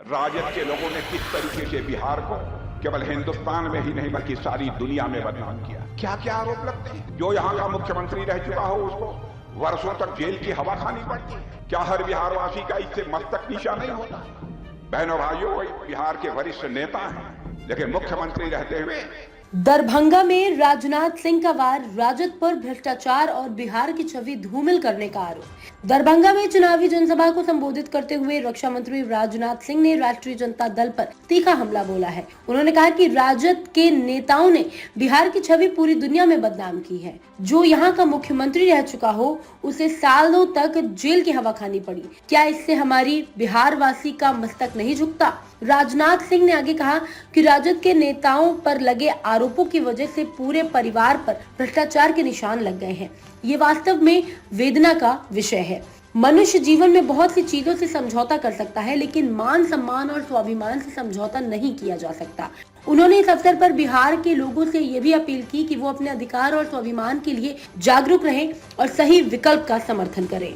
राजद के लोगों ने किस तरीके से बिहार को केवल हिंदुस्तान में ही नहीं बल्कि सारी दुनिया में बदनाम किया। क्या क्या आरोप लगते हैं। जो यहाँ का मुख्यमंत्री रह चुका हो उसको वर्षों तक जेल की हवा खानी पड़ती है। क्या हर बिहारवासी का इससे मस्तक नीचा नहीं होता। बहनों भाइयों, बिहार के वरिष्ठ नेता हैं लेकिन मुख्यमंत्री रहते हुए दरभंगा में राजनाथ सिंह का वार, राजद पर भ्रष्टाचार और बिहार की छवि धूमिल करने का आरोप। दरभंगा में चुनावी जनसभा को संबोधित करते हुए रक्षा मंत्री राजनाथ सिंह ने राष्ट्रीय जनता दल पर तीखा हमला बोला है। उन्होंने कहा कि राजद के नेताओं ने बिहार की छवि पूरी दुनिया में बदनाम की है। जो यहाँ का मुख्यमंत्री रह चुका हो उसे सालों तक जेल की हवा खानी पड़ी। क्या इससे हमारी बिहार वासी का मस्तक नहीं झुकता। राजनाथ सिंह ने आगे कहा कि राजद के नेताओं पर लगे आरोपों की वजह से पूरे परिवार पर भ्रष्टाचार के निशान लग गए हैं। ये वास्तव में वेदना का विषय है। मनुष्य जीवन में बहुत सी चीजों से समझौता कर सकता है लेकिन मान सम्मान और स्वाभिमान से समझौता नहीं किया जा सकता। उन्होंने इस अवसर पर बिहार के लोगों से ये भी अपील की कि वो अपने अधिकार और स्वाभिमान के लिए जागरूक रहें और सही विकल्प का समर्थन करें।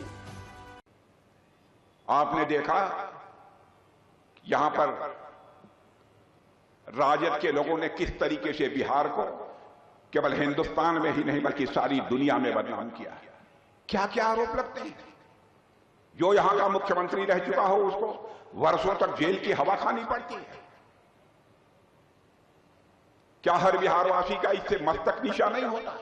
आपने देखा यहां पर राजद के लोगों ने किस तरीके से बिहार को केवल हिंदुस्तान में ही नहीं बल्कि सारी दुनिया में बदनाम किया। क्या क्या आरोप लगते हैं। जो यहां का मुख्यमंत्री रह चुका हो उसको वर्षों तक जेल की हवा खानी पड़ती है। क्या हर बिहारवासी का इससे मस्तक नीचा नहीं होता।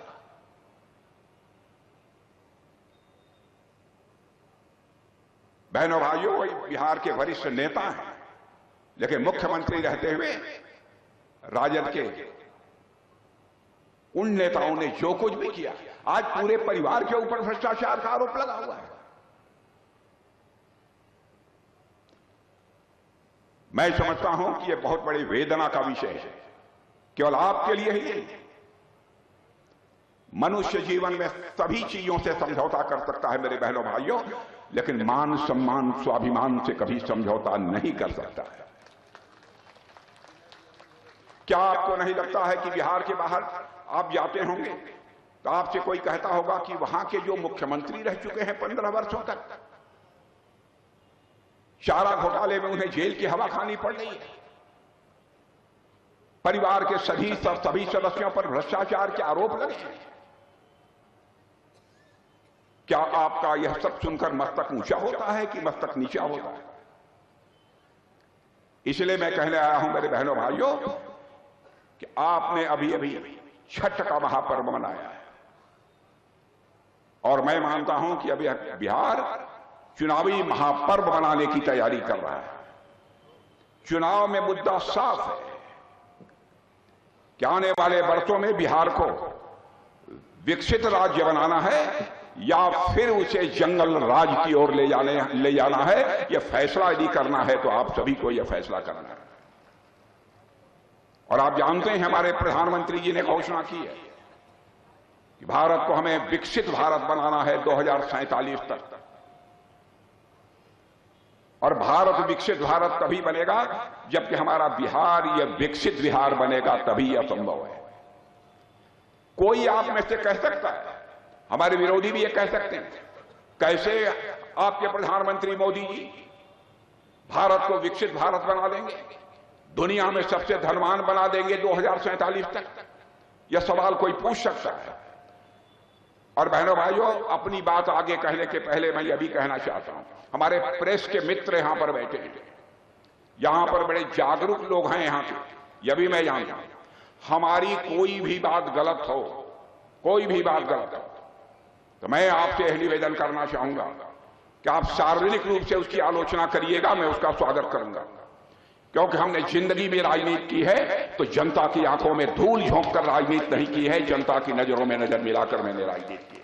बहनों भाइयों, बिहार के वरिष्ठ नेता हैं लेकिन मुख्यमंत्री रहते हुए राजद के उन नेताओं ने जो कुछ भी किया, आज पूरे परिवार के ऊपर भ्रष्टाचार का आरोप लगा हुआ है। मैं समझता हूं कि यह बहुत बड़ी वेदना का विषय है। केवल आपके लिए ही नहीं, मनुष्य जीवन में सभी चीजों से समझौता कर सकता है मेरे बहनों भाइयों, लेकिन मान सम्मान स्वाभिमान से कभी समझौता नहीं कर सकता है। क्या आपको नहीं लगता है कि बिहार के बाहर आप जाते होंगे तो आपसे कोई कहता होगा कि वहां के जो मुख्यमंत्री रह चुके हैं 15 वर्षों तक, चारा घोटाले में उन्हें जेल की हवा खानी पड़ रही है। परिवार के सभी सदस्यों पर भ्रष्टाचार के आरोप लगे हैं। क्या आपका यह सब सुनकर मस्तक ऊंचा होता है कि मस्तक नीचा होता है। इसलिए मैं कहने आया हूं मेरे बहनों भाइयों कि आपने अभी अभी छठ का महापर्व मनाया है और मैं मानता हूं कि अभी बिहार चुनावी महापर्व मनाने की तैयारी कर रहा है। चुनाव में मुद्दा साफ है कि आने वाले वर्षों में बिहार को विकसित राज्य बनाना है या फिर उसे जंगल राज की ओर ले जाना है। यह फैसला यदि करना है तो आप सभी को यह फैसला करना है। और आप जानते हैं हमारे प्रधानमंत्री जी ने घोषणा की है कि भारत को हमें विकसित भारत बनाना है 2047 तक। और भारत विकसित भारत तभी बनेगा जबकि हमारा बिहार यह विकसित बिहार बनेगा, तभी यह संभव है। कोई आप में से कह सकता है, हमारे विरोधी भी ये कह सकते हैं, कैसे आपके प्रधानमंत्री मोदी जी भारत को विकसित भारत बना देंगे, दुनिया में सबसे धनवान बना देंगे 2047 तक। यह सवाल कोई पूछ सकता है। और बहनों भाइयों, अपनी बात आगे कहने के पहले मैं यह भी कहना चाहता हूं, हमारे प्रेस के मित्र यहां पर बैठे हैं, यहां पर बड़े जागरूक लोग हैं यहां के, यह भी मैं जानता हूं। हमारी कोई भी बात गलत हो, कोई भी बात गलत हो, तो मैं आपसे यह निवेदन करना चाहूंगा कि आप सार्वजनिक रूप से उसकी आलोचना करिएगा, मैं उसका स्वागत करूंगा। क्योंकि हमने जिंदगी में राजनीति की है तो जनता की आंखों में धूल झोंक कर राजनीति नहीं की है, जनता की नजरों में नजर मिलाकर मैंने राजनीति की।